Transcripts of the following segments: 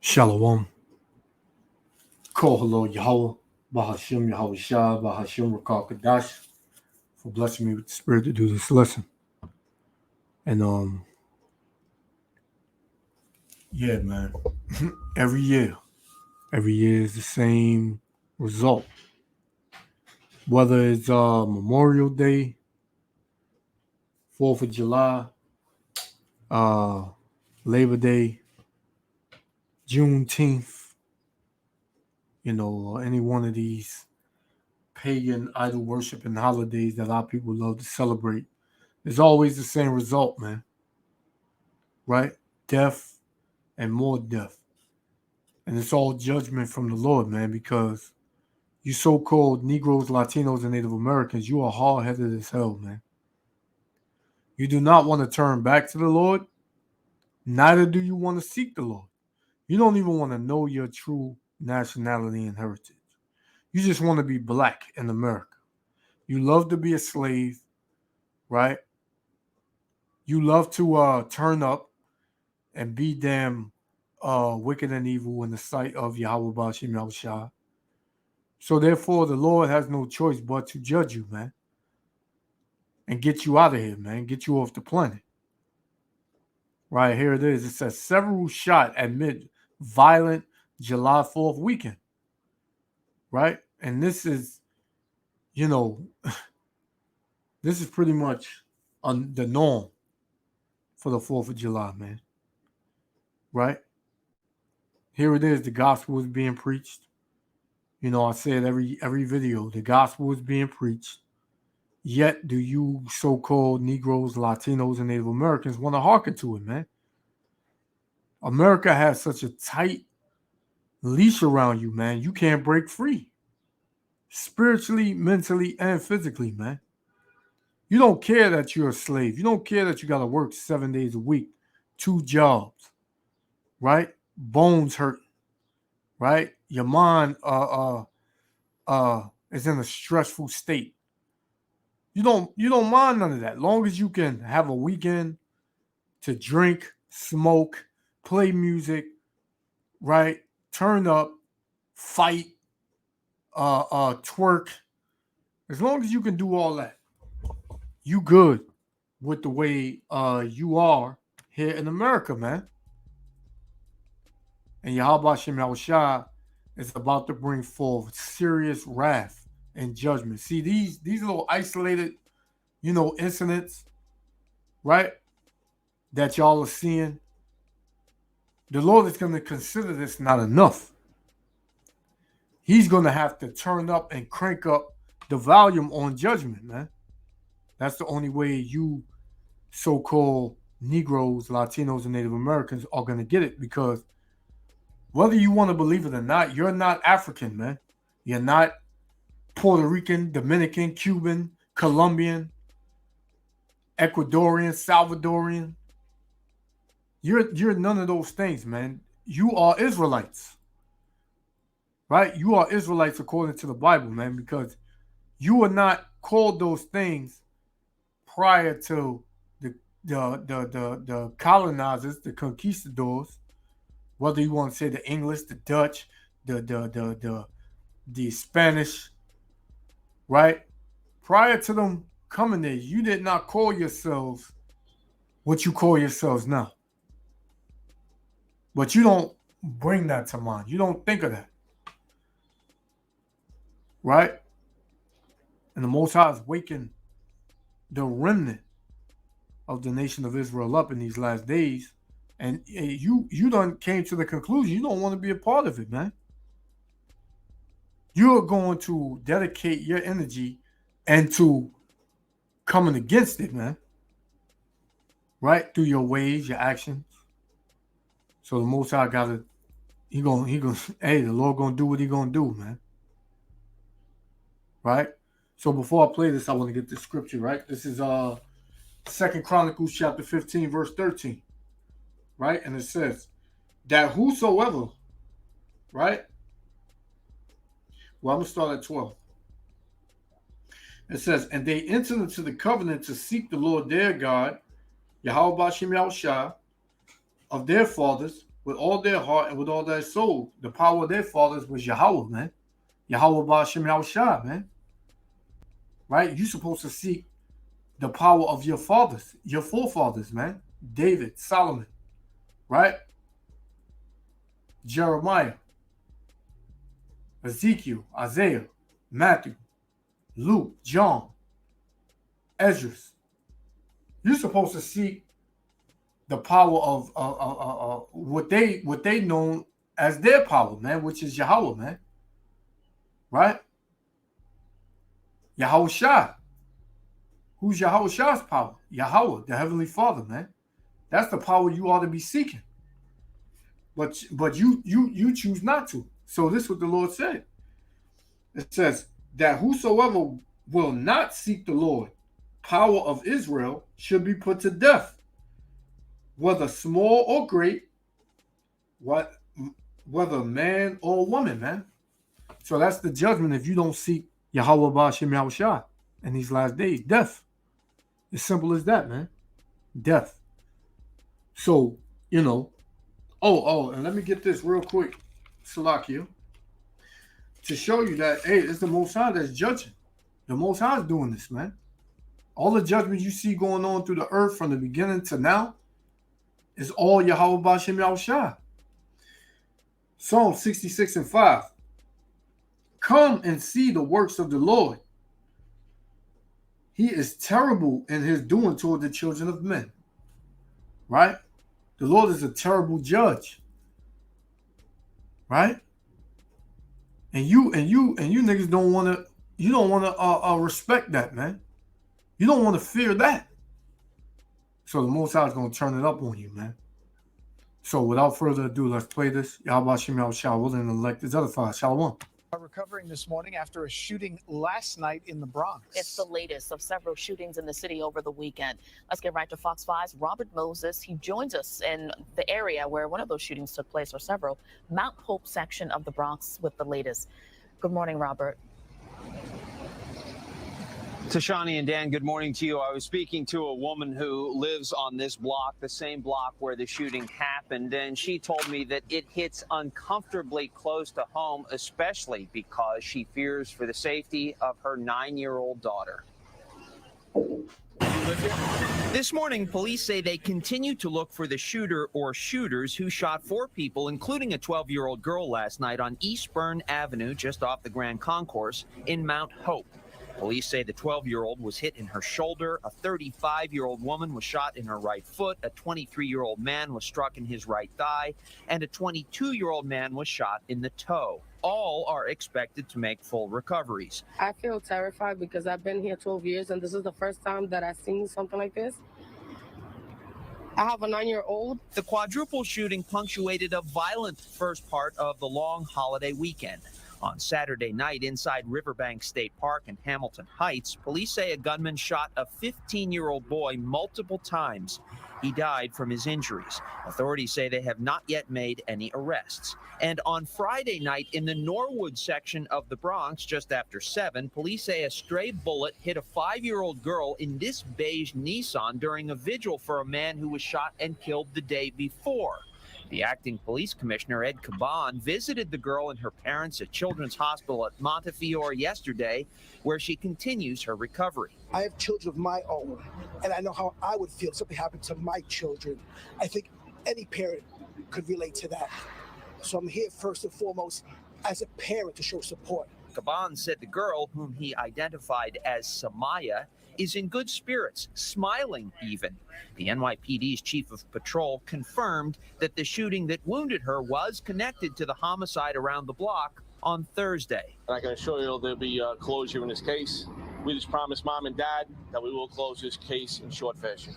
Shalom. Call hello Yahweh, Bahashim Yahweh Shah, Bahashim Rakal Kadash, for blessing me with the spirit to do this lesson. And yeah, man. every year is the same result. Whether it's Memorial Day, 4th of July, Labor Day, Juneteenth, or any one of these pagan idol worshiping holidays that a lot of people love to celebrate, it's always the same result, man. Right? Death and more death. And it's all judgment from the Lord, man, because you so-called Negroes, Latinos, and Native Americans, you are hard-headed as hell, man. You do not want to turn back to the Lord. Neither do you want to seek the Lord. You don't even want to know your true nationality and heritage. You just want to be black in America. You love to be a slave, right? You love to turn up and be damn wicked and evil in the sight of Yahweh Bashim Yahushua. So therefore, the Lord has no choice but to judge you, man, and get you out of here, man, get you off the planet. Right, here it is. It says several shot amid violent July 4th weekend. Right? And this is, this is pretty much the norm for the 4th of July, man. Right? Here it is. The gospel is being preached. I said every video, the gospel is being preached. Yet do you so-called Negroes, Latinos, and Native Americans want to hearken to it, man? America has such a tight leash around you, man. You can't break free. Spiritually, mentally, and physically, man. You don't care that you're a slave. You don't care that you got to work 7 days a week, 2 jobs, right? Bones hurting, right? Your mind is in a stressful state. You don't mind none of that. Long as you can have a weekend to drink, smoke, play music, right? Turn up, fight, twerk. As long as you can do all that, you good with the way you are here in America, man. And Yahweh Shem Yahushua is about to bring forth serious wrath and judgment. See, these little isolated, incidents, right, that y'all are seeing, the Lord is going to consider this not enough. He's going to have to turn up and crank up the volume on judgment, man. That's the only way you so-called Negroes, Latinos, and Native Americans are going to get it, because whether you want to believe it or not, you're not African, man. You're not Puerto Rican, Dominican, Cuban, Colombian, Ecuadorian, Salvadorian. You're none of those things, man. You are Israelites, right? You are Israelites according to the Bible, man, because you were not called those things prior to the colonizers, the conquistadors. Whether you want to say the English, the Dutch, the Spanish, right? Prior to them coming there, you did not call yourselves what you call yourselves now. But you don't bring that to mind. You don't think of that. Right? And the Most High is waking the remnant of the nation of Israel up in these last days. And you done came to the conclusion you don't want to be a part of it, man. You're going to dedicate your energy into coming against it, man. Right? Through your ways, your actions. So the Most High gotta, he gonna, hey, the Lord gonna do what he gonna do, man. Right? So before I play this, I want to get the scripture, right? This is 2 Chronicles chapter 15, verse 13. Right? And it says that whosoever, right? Well, I'm gonna start at 12. It says, and they entered into the covenant to seek the Lord their God, Yahweh Bashim Yahushua, of their fathers, with all their heart and with all their soul. The power of their fathers was Yahweh, man. Yahweh Ba'Shem Yahushua, man. Right? You're supposed to seek the power of your fathers, your forefathers, man. David, Solomon, right? Jeremiah, Ezekiel, Isaiah, Matthew, Luke, John, Esdras. You're supposed to seek the power of what they know as their power, man, which is Yahweh, man. Right? Yahushua. Who's Yahushua's power? Yahweh, the Heavenly Father, man. That's the power you ought to be seeking. But you choose not to. So this is what the Lord said. It says that whosoever will not seek the Lord, power of Israel, should be put to death, whether small or great, whether man or woman, man. So that's the judgment if you don't seek Yahweh Ba'Shem Yahushua in these last days. Death. As simple as that, man. Death. So, you know. And let me get this real quick, Salakia, to show you that, hey, it's the Most High that's judging. The Most High is doing this, man. All the judgment you see going on through the earth from the beginning to now is all Yahweh Ba'Shem Yahushua. Psalm 66:5. Come and see the works of the Lord. He is terrible in his doing toward the children of men. Right? The Lord is a terrible judge. Right? And you niggas don't want to respect that, man. You don't want to fear that. So the Most High is going to turn it up on you, man. So without further ado, let's play this. Yahweh Shem Yahushua, willing to elect his other father. Shalom. Are recovering this morning after a shooting last night in the Bronx. It's the latest of several shootings in the city over the weekend. Let's get right to Fox 5's Robert Moses. He joins us in the area where one of those shootings took place, or several, Mount Hope section of the Bronx, with the latest. Good morning, Robert. Tashani and Dan, good morning to you. I was speaking to a woman who lives on this block, the same block where the shooting happened, and she told me that it hits uncomfortably close to home, especially because she fears for the safety of her 9-year-old daughter. This morning, police say they continue to look for the shooter or shooters who shot 4 people, including a 12-year-old girl last night on East Bern Avenue, just off the Grand Concourse in Mount Hope. Police say the 12-year-old was hit in her shoulder, a 35-year-old woman was shot in her right foot, a 23-year-old man was struck in his right thigh, and a 22-year-old man was shot in the toe. All are expected to make full recoveries. I feel terrified because I've been here 12 years, and this is the first time that I've seen something like this. I have a 9-year-old. The quadruple shooting punctuated a violent first part of the long holiday weekend. On Saturday night inside Riverbank State Park in Hamilton Heights, police say a gunman shot a 15-year-old boy multiple times. He died from his injuries. Authorities say they have not yet made any arrests. And on Friday night in the Norwood section of the Bronx, just after 7, police say a stray bullet hit a 5-year-old girl in this beige Nissan during a vigil for a man who was shot and killed the day before. The acting police commissioner, Ed Caban, visited the girl and her parents at Children's Hospital at Montefiore yesterday, where she continues her recovery. I have children of my own, and I know how I would feel if something happened to my children. I think any parent could relate to that. So I'm here first and foremost as a parent to show support. Caban said the girl, whom he identified as Samaya, is in good spirits, smiling even. The NYPD's chief of patrol confirmed that the shooting that wounded her was connected to the homicide around the block on Thursday. I can assure you there'll be closure in this case. We just promised Mom and Dad that we will close this case in short fashion.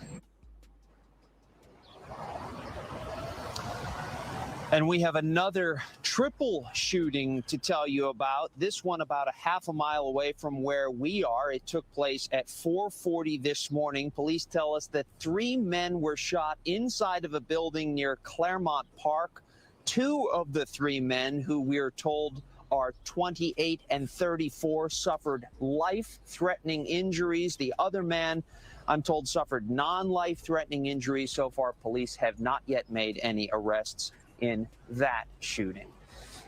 And we have another triple shooting to tell you about. This one about a half a mile away from where we are. It took place at 4:40 this morning. Police tell us that 3 men were shot inside of a building near Claremont Park. 2 of the 3 men, who we're told are 28 and 34, suffered life-threatening injuries. The other man, I'm told, suffered non-life-threatening injuries. So far, police have not yet made any arrests in that shooting.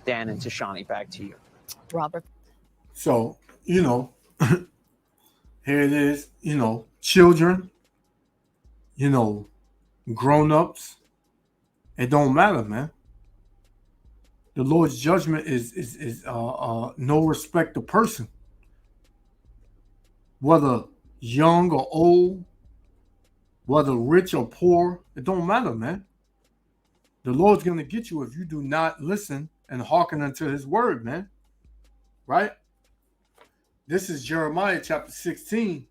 Dan and Tashani, back to you. Robert. So, here it is, children, grown-ups. It don't matter, man. The Lord's judgment is no respect of person. Whether young or old, whether rich or poor, it don't matter, man. The Lord's going to get you if you do not listen and hearken unto his word, man. Right? This is Jeremiah chapter 16,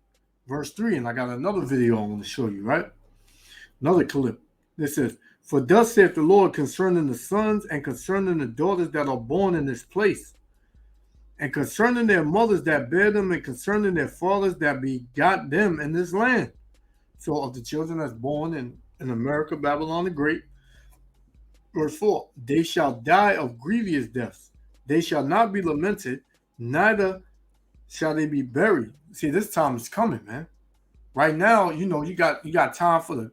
verse 3, and I got another video I want to show you, right? Another clip. This is, for thus saith the Lord concerning the sons and concerning the daughters that are born in this place, and concerning their mothers that bear them, and concerning their fathers that begot them in this land. So of the children that's born in America, Babylon the Great, verse 4, they shall die of grievous deaths. They shall not be lamented, neither shall they be buried. See, this time is coming, man. Right now, you got time for the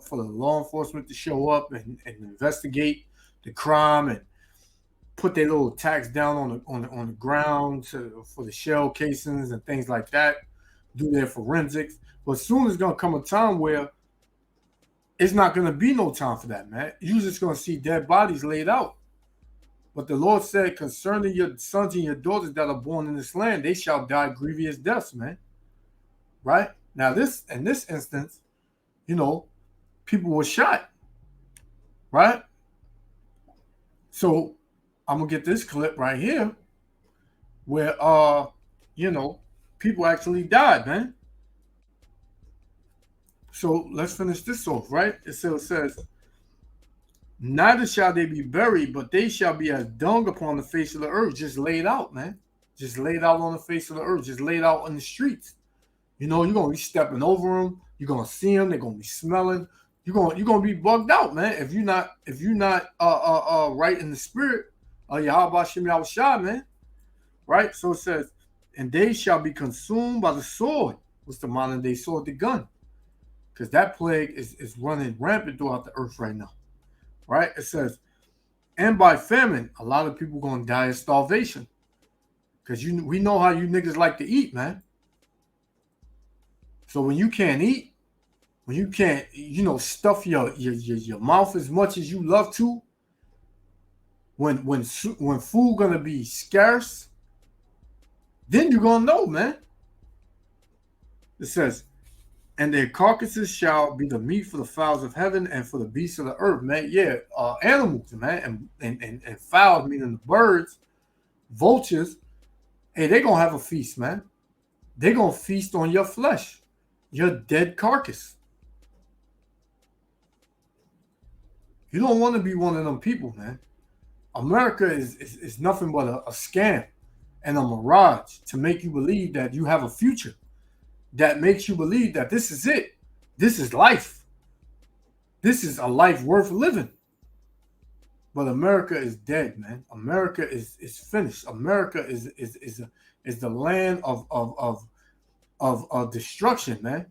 law enforcement to show up and investigate the crime and put their little tax down on the ground for the shell casings and things like that, do their forensics. But soon there's gonna come a time where it's not gonna be no time for that, man. You're just gonna see dead bodies laid out. But the Lord said, concerning your sons and your daughters that are born in this land, they shall die grievous deaths, man. Right? Now, in this instance, people were shot. Right? So I'm gonna get this clip right here where people actually died, man. So let's finish this off, right? It says, neither shall they be buried, but they shall be as dung upon the face of the earth, just laid out, man. Just laid out on the face of the earth, just laid out on the streets. You're going to be stepping over them. You're going to see them. They're going to be smelling. You're going to be bugged out, man. If you're not right in the spirit, Yahweh Shem Yahushua, man. Right? So it says, and they shall be consumed by the sword. What's the modern day sword? The gun. Because that plague is running rampant throughout the earth right now. Right? It says, and by famine, a lot of people going to die of starvation. Because we know how you niggas like to eat, man. So when you can't eat, when you can't, stuff your mouth as much as you love to, when food gonna be scarce, then you're gonna know, man. It says, and their carcasses shall be the meat for the fowls of heaven and for the beasts of the earth, man. Yeah, animals, man, and fowls, meaning the birds, vultures. Hey, they're gonna have a feast, man. They're gonna feast on your flesh, your dead carcass. You don't want to be one of them people, man. America is nothing but a scam and a mirage to make you believe that you have a future. That makes you believe that this is it. This is life. This is a life worth living. But America is dead, man. America is finished. America is the land of destruction, man.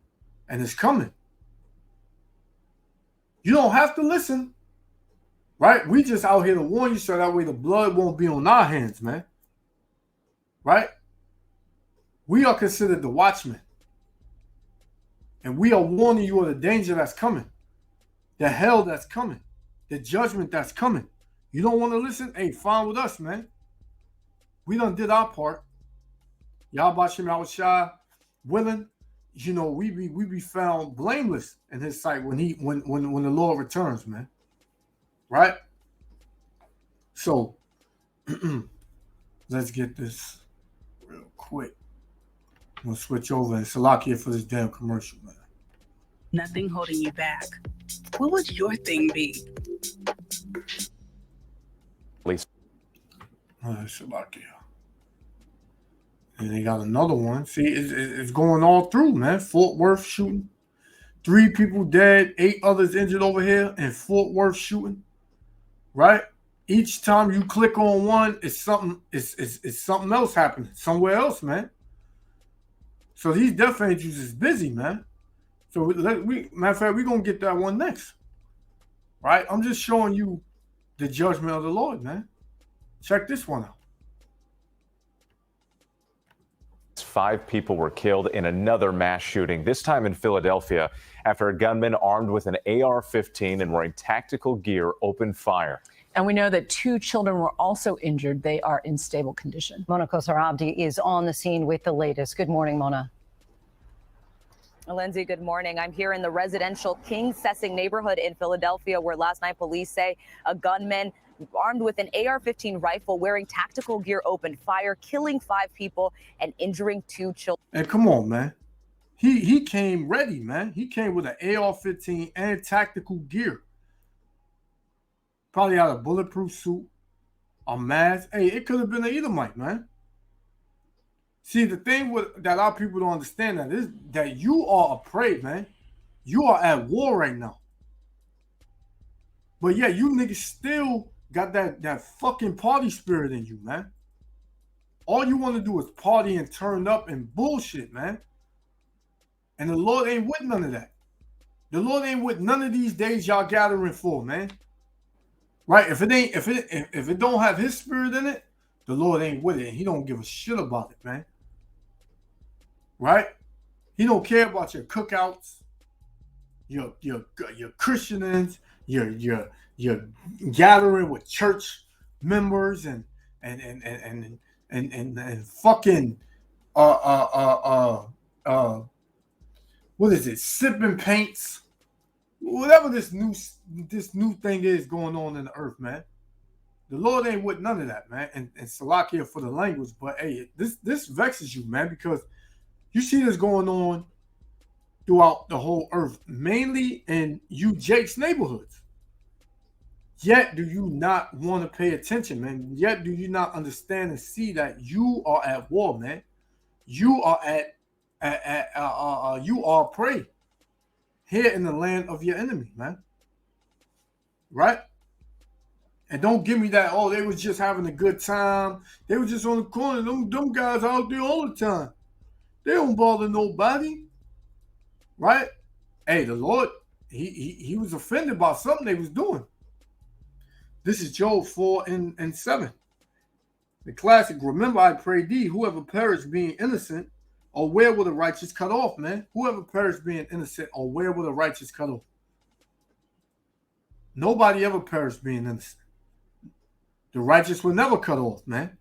And it's coming. You don't have to listen. Right? We just out here to warn you so that way the blood won't be on our hands, man. Right? We are considered the watchmen. And we are warning you of the danger that's coming. The hell that's coming. The judgment that's coming. You don't want to listen? Hey, fine with us, man. We done did our part. Yahweh Shem Yahushua willing, we be found blameless in his sight when the Lord returns, man. Right? So let's get this real quick. I'm gonna switch over and Salakia for this damn commercial, man. Nothing holding you back. What would your thing be? Please. Salakia. And they got another one. See, it's going all through, man. Fort Worth shooting. 3 people dead, 8 others injured over here in Fort Worth shooting. Right? Each time you click on one, it's something else happening somewhere else, man. So these death angels is busy, man. So matter of fact, we're gonna get that one next. Right? I'm just showing you the judgment of the Lord, man. Check this one out. 5 people were killed in another mass shooting, this time in Philadelphia, after a gunman armed with an AR-15 and wearing tactical gear opened fire. And we know that 2 children were also injured. They are in stable condition. Mona Kosarabdi is on the scene with the latest. Good morning, Mona. Lindsay, good morning. I'm here in the residential King Sessing neighborhood in Philadelphia, where last night police say a gunman armed with an AR-15 rifle wearing tactical gear opened fire, killing 5 people and injuring 2 children. And come on, man. He came ready, man. He came with an AR-15 and tactical gear. Probably had a bulletproof suit, a mask. Hey, it could have been an Edomite, man. See, the thing that a lot of people don't understand is that you are a prey, man. You are at war right now. But yeah, you niggas still got that fucking party spirit in you, man. All you want to do is party and turn up and bullshit, man. And the Lord ain't with none of that. The Lord ain't with none of these days y'all gathering for, man. Right? If it don't have his spirit in it, the Lord ain't with it. And he don't give a shit about it, man. Right? He don't care about your cookouts, your Christianings, your gathering with church members and fucking what is it? Sipping paints. Whatever this new thing is going on in the earth, man. The Lord ain't with none of that, man. And Salakia for the language, but hey, this vexes you, man, because you see this going on throughout the whole earth, mainly in you Jake's neighborhoods. Yet do you not want to pay attention, man? Yet do you not understand and see that you are at war, man? You are you are prey here in the land of your enemy, man. Right? And don't give me that, oh, they was just having a good time. They were just on the corner. Them guys out there all the time. They don't bother nobody. Right? Hey, the Lord, he was offended by something they was doing. This is Job 4 and 7. The classic, remember I pray thee, whoever perished being innocent, or where will the righteous cut off, man? Whoever perished being innocent, or where will the righteous cut off? Nobody ever perished being innocent. The righteous will never cut off, man.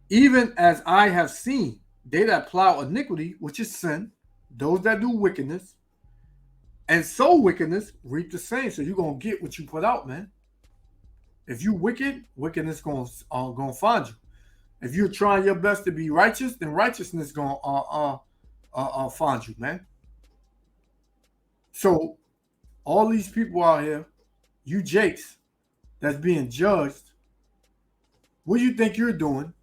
Even as I have seen, they that plow iniquity, which is sin, those that do wickedness, and sow wickedness, reap the same. So you're going to get what you put out, man. If you wicked, wickedness going to find you. If you're trying your best to be righteous, then righteousness going to find you, man. So all these people out here, you Jakes, that's being judged, what do you think you're doing?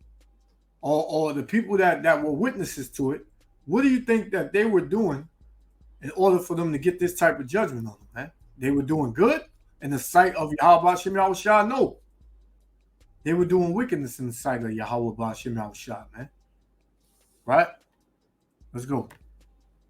Or the people that were witnesses to it, what do you think that they were doing in order for them to get this type of judgment on them, man? They were doing good in the sight of Yahweh Shem Yahushua? No. They were doing wickedness in the sight of Yahweh Shem Yahushua, man. Right? Let's go.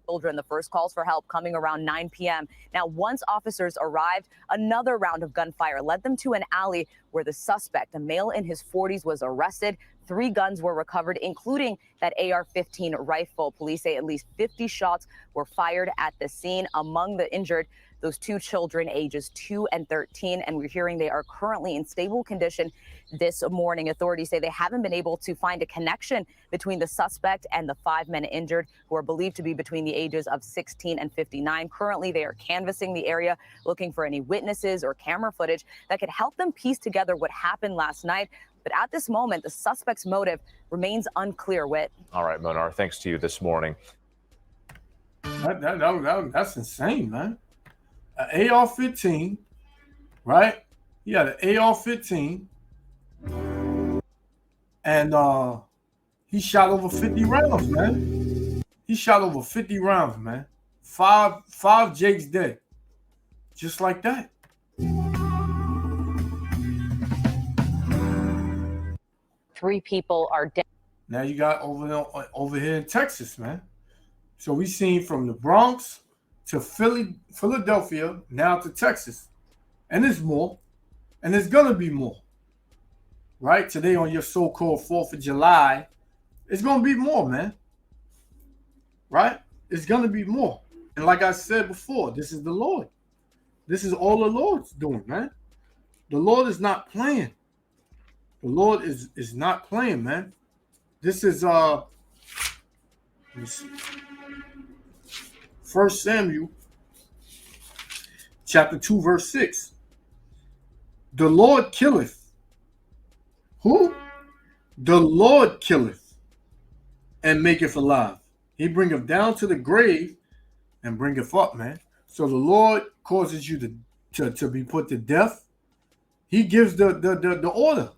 Children, the first calls for help coming around 9 p.m. Now, once officers arrived, another round of gunfire led them to an alley where the suspect, a male in his 40s, was arrested. 3 guns were recovered, including that AR-15 rifle. Police say at least 50 shots were fired at the scene. Among the injured, those 2 children, ages 2 and 13, and we're hearing they are currently in stable condition this morning. Authorities say they haven't been able to find a connection between the suspect and the 5 men injured, who are believed to be between the ages of 16 and 59. Currently, they are canvassing the area, looking for any witnesses or camera footage that could help them piece together what happened last night. But at this moment, the suspect's motive remains unclear, Whit. All right, Monar, thanks to you this morning. That's insane, man. An AR-15, right? He had an AR-15, and he shot over 50 rounds, man. He shot over 50 rounds, man. Five Jakes dead, just like that. 3 people are dead. Now you got over here in Texas, man. So we seen from the Bronx to Philadelphia, now to Texas. And there's more. And there's going to be more. Right? Today on your so-called 4th of July, it's going to be more, man. Right? It's going to be more. And like I said before, this is the Lord. This is all the Lord's doing, man. The Lord is not playing. The Lord is not playing, man. This is let me see. 1 Samuel chapter 2, verse 6. The Lord killeth. Who? The Lord killeth and maketh alive. He bringeth down to the grave and bringeth up, man. So the Lord causes you to be put to death. He gives the order.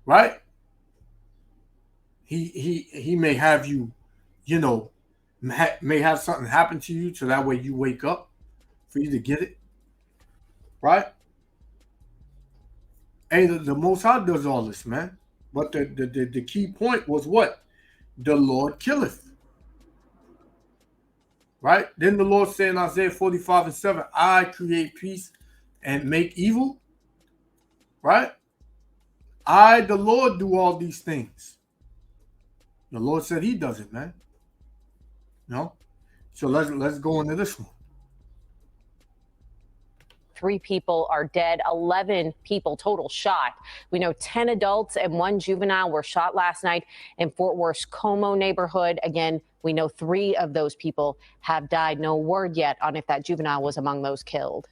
Right? He may have you, may have something happen to you so that way you wake up for you to get it. Right? Hey, the Most High does all this, man. But the key point was what? The Lord killeth. Right? Then the Lord said in Isaiah 45:7, I create peace and make evil. Right? I, the Lord, do all these things. The Lord said he does it, man. So let's go into this one. 3 people are dead, 11 people total shot. We know 10 adults and 1 juvenile were shot last night in Fort Worth's Como neighborhood. Again, we know 3 of those people have died. No word yet on if that juvenile was among those killed.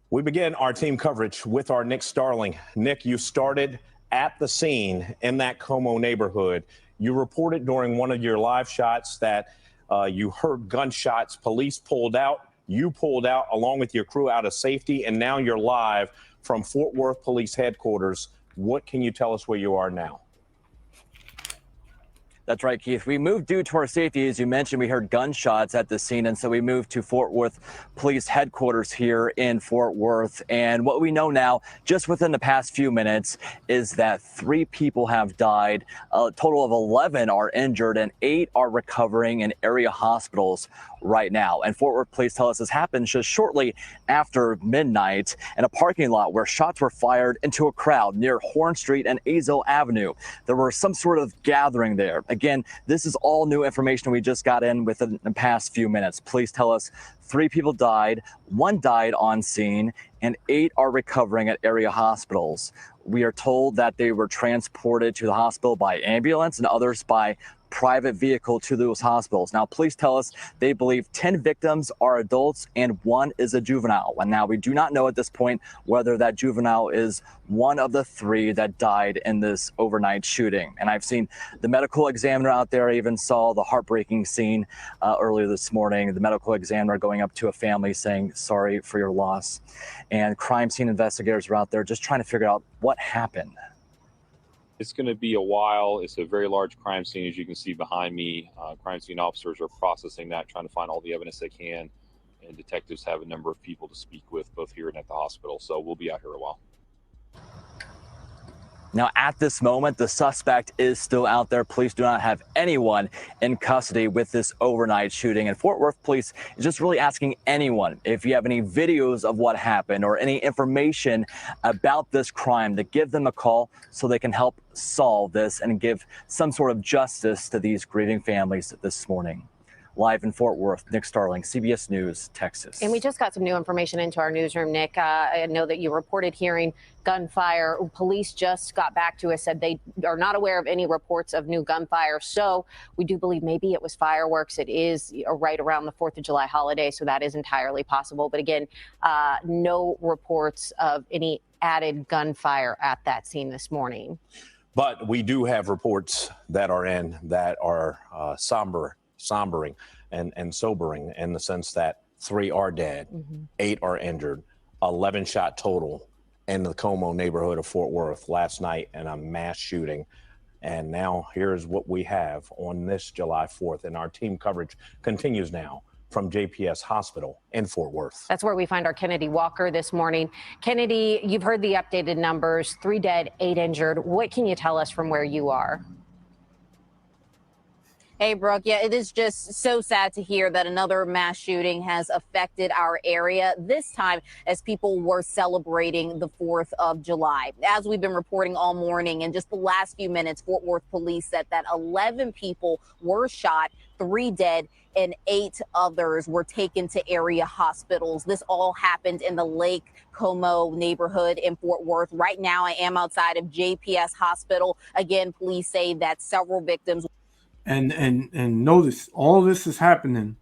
We begin our team coverage with our Nick Starling. Nick, you started at the scene in that Como neighborhood. You reported during one of your live shots that you heard gunshots. Police pulled out. You pulled out along with your crew out of safety, and now you're live from Fort Worth Police Headquarters. What can you tell us where you are now? That's right, Keith. We moved due to our safety. As you mentioned, we heard gunshots at the scene, and so we moved to Fort Worth Police Headquarters here in Fort Worth. And what we know now, just within the past few minutes, is that 3 people have died. A total of 11 are injured, and 8 are recovering in area hospitals right now. And Fort Worth police tell us this happened just shortly after midnight in a parking lot where shots were fired into a crowd near Horn Street and Azle Avenue. There was some sort of gathering there. Again, this is all new information we just got in within the past few minutes. Police tell us 3 people died, 1 died on scene, and 8 are recovering at area hospitals. We are told that they were transported to the hospital by ambulance and others by private vehicle to those hospitals. Now, police tell us they believe 10 victims are adults and 1 is a juvenile. And now we do not know at this point whether that juvenile is one of the 3 that died in this overnight shooting. And I've seen the medical examiner out there. I even saw the heartbreaking scene earlier this morning. The medical examiner going up to a family saying, sorry for your loss. And crime scene investigators are out there just trying to figure out what happened. It's going to be a while. It's a very large crime scene, as you can see behind me. Crime scene officers are processing that, trying to find all the evidence they can. And detectives have a number of people to speak with, both here and at the hospital. So we'll be out here a while. Now, at this moment, the suspect is still out there. Police do not have anyone in custody with this overnight shooting. And Fort Worth police is just really asking anyone, if you have any videos of what happened or any information about this crime, to give them a call so they can help solve this and give some sort of justice to these grieving families this morning. Live in Fort Worth, Nick Starling, CBS News, Texas. And we just got some new information into our newsroom, Nick. I know that you reported hearing gunfire. Police just got back to us, said they are not aware of any reports of new gunfire. So we do believe maybe it was fireworks. It is right around the 4th of July holiday, so that is entirely possible. But again, no reports of any added gunfire at that scene this morning. But we do have reports that are in that are sombering and sobering, in the sense that 3 are dead, 8 are injured, 11 shot total in the Como neighborhood of Fort Worth last night in a mass shooting. And now here's what we have on this July 4th. And our team coverage continues now from JPS Hospital in Fort Worth. That's where we find our Kennedy Walker this morning. Kennedy, you've heard the updated numbers, 3 dead, 8 injured. What can you tell us from where you are? Hey, Brooke. Yeah, it is just so sad to hear that another mass shooting has affected our area, this time as people were celebrating the 4th of July. As we've been reporting all morning, in just the last few minutes, Fort Worth police said that 11 people were shot, 3 dead, and 8 others were taken to area hospitals. This all happened in the Lake Como neighborhood in Fort Worth. Right now, I am outside of JPS Hospital. Again, police say that several victims. And notice all this is happening,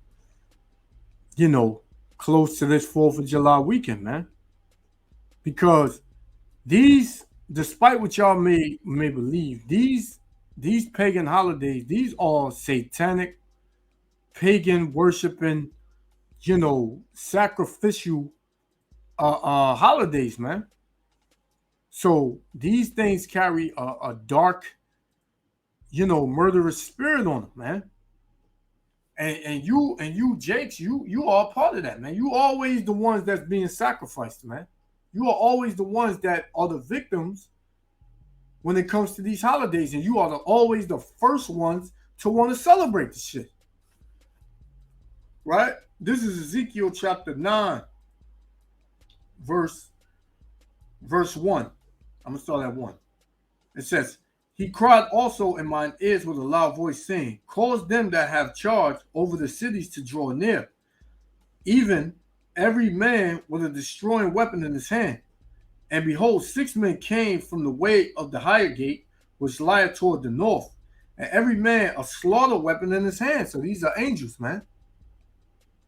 you know, close to this 4th of July weekend, man. Because these, despite what y'all may believe, these pagan holidays, these are satanic, pagan worshiping, you know, sacrificial holidays, man. So these things carry a dark, you know, murderous spirit on them, man. And you, Jakes, you are a part of that, man. You always the ones that's being sacrificed, man. You are always the ones that are the victims when it comes to these holidays, and you are always the first ones to want to celebrate the shit. Right? This is Ezekiel chapter 9, verse 1. I'm gonna start at 1. It says, "He cried also in mine ears with a loud voice, saying, Cause them that have charge over the cities to draw near, even every man with a destroying weapon in his hand. And behold, 6 men came from the way of the higher gate, which lieth toward the north, and every man a slaughter weapon in his hand." So these are angels, man.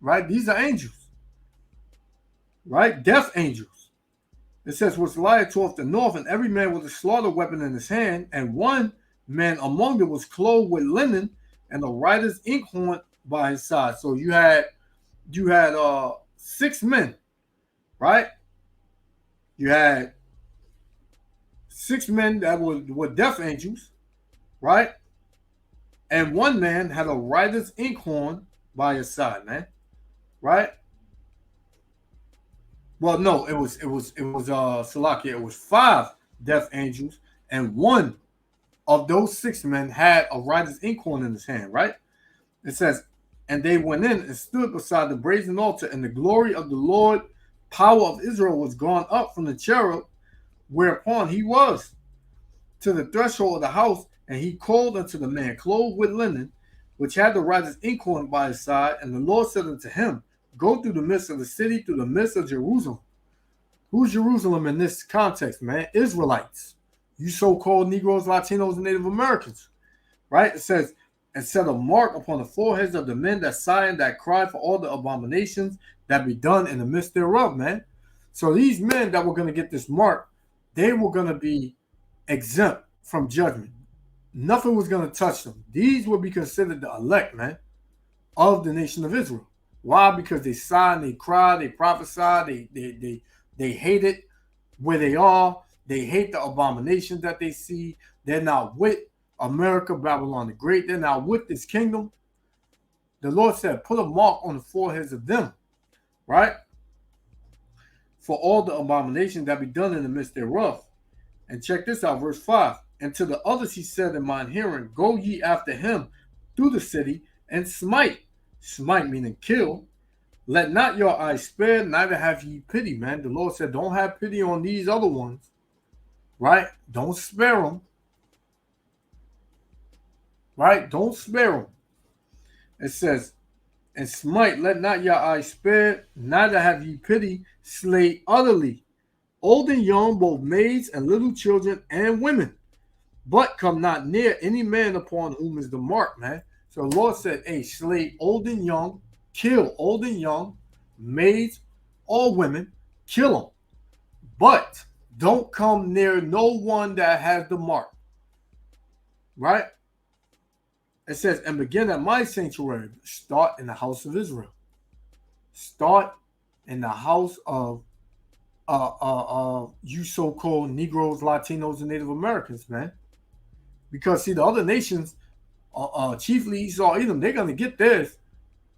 Right? These are angels. Right? Death angels. It says, "Which lieth toward the north, and every man with a slaughter weapon in his hand, and one man among them was clothed with linen, and a writer's inkhorn by his side." So you had 6 men, right? You had 6 men that were death angels, right? And one man had a writer's inkhorn by his side, man, right? Well, no, it was Salakia. It was 5 death angels, and one of those 6 men had a writer's inkhorn in his hand, right? It says, "And they went in and stood beside the brazen altar, and the glory of the Lord, power of Israel, was gone up from the cherub whereupon he was to the threshold of the house, and he called unto the man clothed with linen, which had the writer's inkhorn by his side. And the Lord said unto him, Go through the midst of the city, through the midst of Jerusalem." Who's Jerusalem in this context, man? Israelites. You so-called Negroes, Latinos, and Native Americans, right? It says, "And set a mark upon the foreheads of the men that sigh and that cry for all the abominations that be done in the midst thereof," man. So these men that were going to get this mark, they were going to be exempt from judgment. Nothing was going to touch them. These would be considered the elect, man, of the nation of Israel. Why? Because they sigh and they cry, they prophesy, they hate it where they are. They hate the abominations that they see. They're not with America, Babylon the Great. They're not with this kingdom. The Lord said, put a mark on the foreheads of them, right? For all the abominations that be done in the midst thereof. And check this out, verse 5. "And to the others he said in mine hearing, Go ye after him through the city, and smite." Smite meaning kill. "Let not your eyes spare, neither have ye pity," man. The Lord said, don't have pity on these other ones, right? Don't spare them, right? Don't spare them. It says, "And smite, let not your eyes spare, neither have ye pity, slay utterly, old and young, both maids and little children and women. But come not near any man upon whom is the mark," man. So the Lord said, hey, slay old and young, kill old and young, maids, all women, kill them. But don't come near no one that has the mark, right? It says, "And begin at my sanctuary." Start in the house of Israel. Start in the house of you so-called Negroes, Latinos, and Native Americans, man. Because see, the other nations, chiefly Esau, Edom, they're gonna get theirs,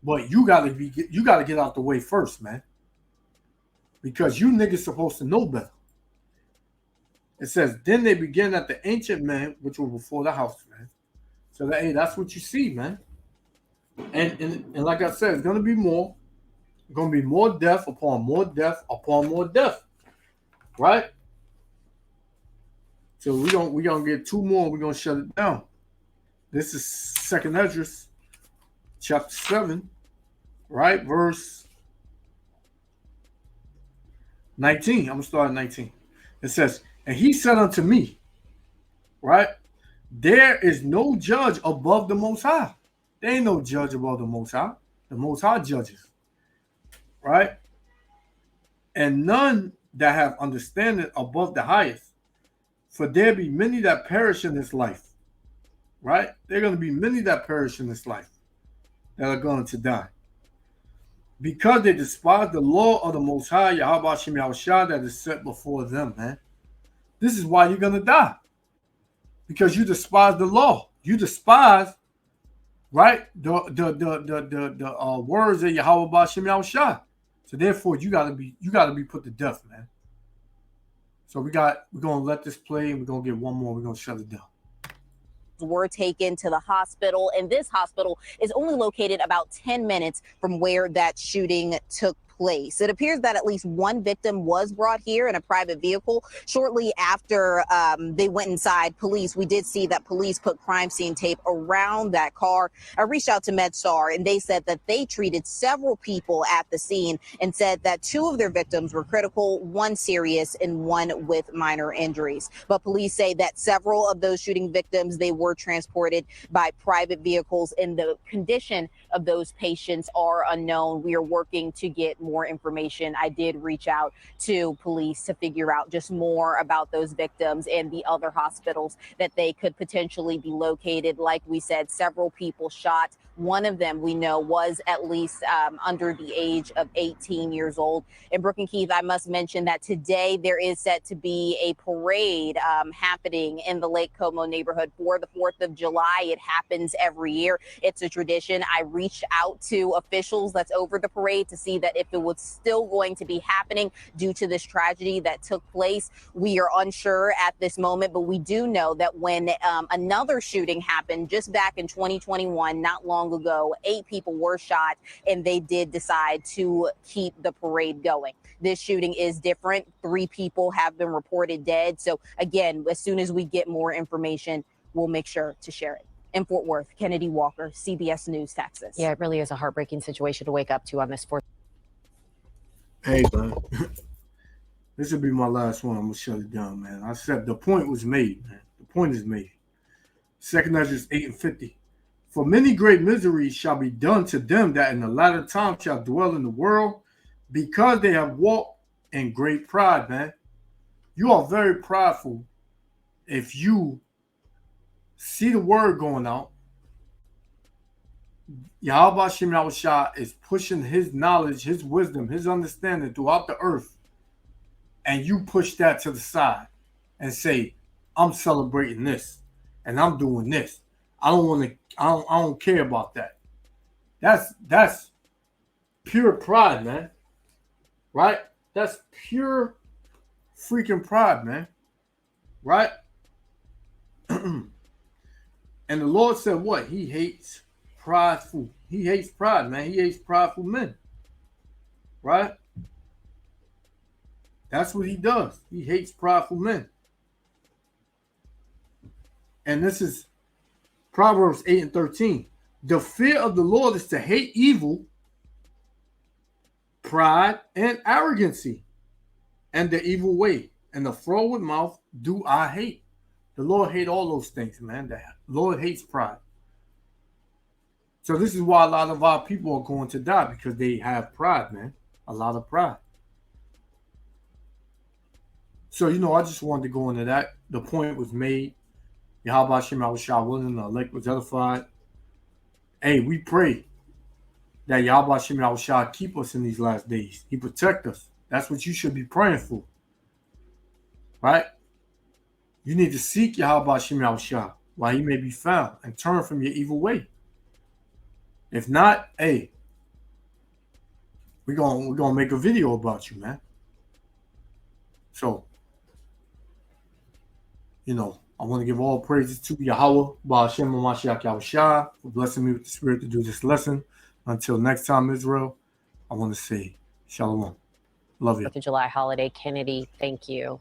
but you gotta get out the way first, man. Because you niggas supposed to know better. It says, "Then they began at the ancient men which were before the house," man. So that, hey, that's what you see, man. And like I said, it's gonna be more. Gonna be more death upon more death upon more death. Right? So we're gonna get two more, we're gonna shut it down. This is 2nd Esdras, chapter 7, right? Verse 19. I'm gonna start at 19. It says, and he said unto me, right? There is no judge above the Most High. There ain't no judge above the Most High. The Most High judges, right? And none that have understanding above the highest. For there be many that perish in this life, right? There are going to be many that perish in this life that are going to die. Because they despise the law of the Most High, Yahweh Shem Yahushua, that is set before them, man. This is why you're going to die. Because you despise the law. You despise, right, the words of Yahweh Shem Yahushua. So therefore, you gotta be put to death, man. So we're gonna let this play, and we're gonna get one more. We're gonna shut it down. Were taken to the hospital, and this hospital is only located about 10 minutes from where that shooting took place. It appears that at least one victim was brought here in a private vehicle shortly after they went inside. We did see that police put crime scene tape around that car. I reached out to MedStar, and they said that they treated several people at the scene and said that 2 of their victims were critical, 1 serious, and 1 with minor injuries. But police say that several of those shooting victims, they were transported by private vehicles, and the condition of those patients are unknown. We are working to get more information. I did reach out to police to figure out just more about those victims and the other hospitals that they could potentially be located. Like we said, several people shot. One of them we know was at least under the age of 18 years old. And Brooke and Keith, I must mention that today there is set to be a parade happening in the Lake Como neighborhood for the 4th of July. It happens every year. It's a tradition. I reached out to officials that's over the parade to see that if it was still going to be happening due to this tragedy that took place. We are unsure at this moment, but we do know that when another shooting happened just back in 2021, not long ago, 8 people were shot, and they did decide to keep the parade going. This shooting is different. 3 people have been reported dead. So again, as soon as we get more information, we'll make sure to share it. In Fort Worth, Kennedy Walker, CBS News, Texas. Yeah, it really is a heartbreaking situation to wake up to on this 4th. Hey, man. This will be my last one. I'm going to shut it down, man. I said the point was made, man. The point is made. 2nd Esdras 8:50. For many great miseries shall be done to them that in the latter time shall dwell in the world, because they have walked in great pride, man. You are very prideful if you see the word going out. Yahweh Shem Yahushua is pushing his knowledge, his wisdom, his understanding throughout the earth. And you push that to the side and say, I'm celebrating this and I'm doing this. I don't care about that. That's pure pride, man. Right? That's pure freaking pride, man. Right? And the Lord said what? He hates prideful. He hates pride, man. He hates prideful men. Right? That's what he does. He hates prideful men. And this is Proverbs 8:13. The fear of the Lord is to hate evil, pride, and arrogancy, and the evil way, and the froward mouth do I hate. The Lord hates all those things, man. The Lord hates pride. So this is why a lot of our people are going to die, because they have pride, man. A lot of pride. So, I just wanted to go into that. The point was made. Yahweh Shem Yahushua willing, the elect was edified. Hey, we pray that Yahweh Shem Yahushua keep us in these last days. He protect us. That's what you should be praying for. Right? You need to seek Yahweh Shem Yahushua while he may be found and turn from your evil way. If not, hey, we're gonna make a video about you, man. So, I want to give all praises to Yahweh, Ba'ashem Mashiach Yahushua, for blessing me with the spirit to do this lesson. Until next time, Israel, I want to say shalom. Love you. 4th of July holiday. Kennedy, thank you.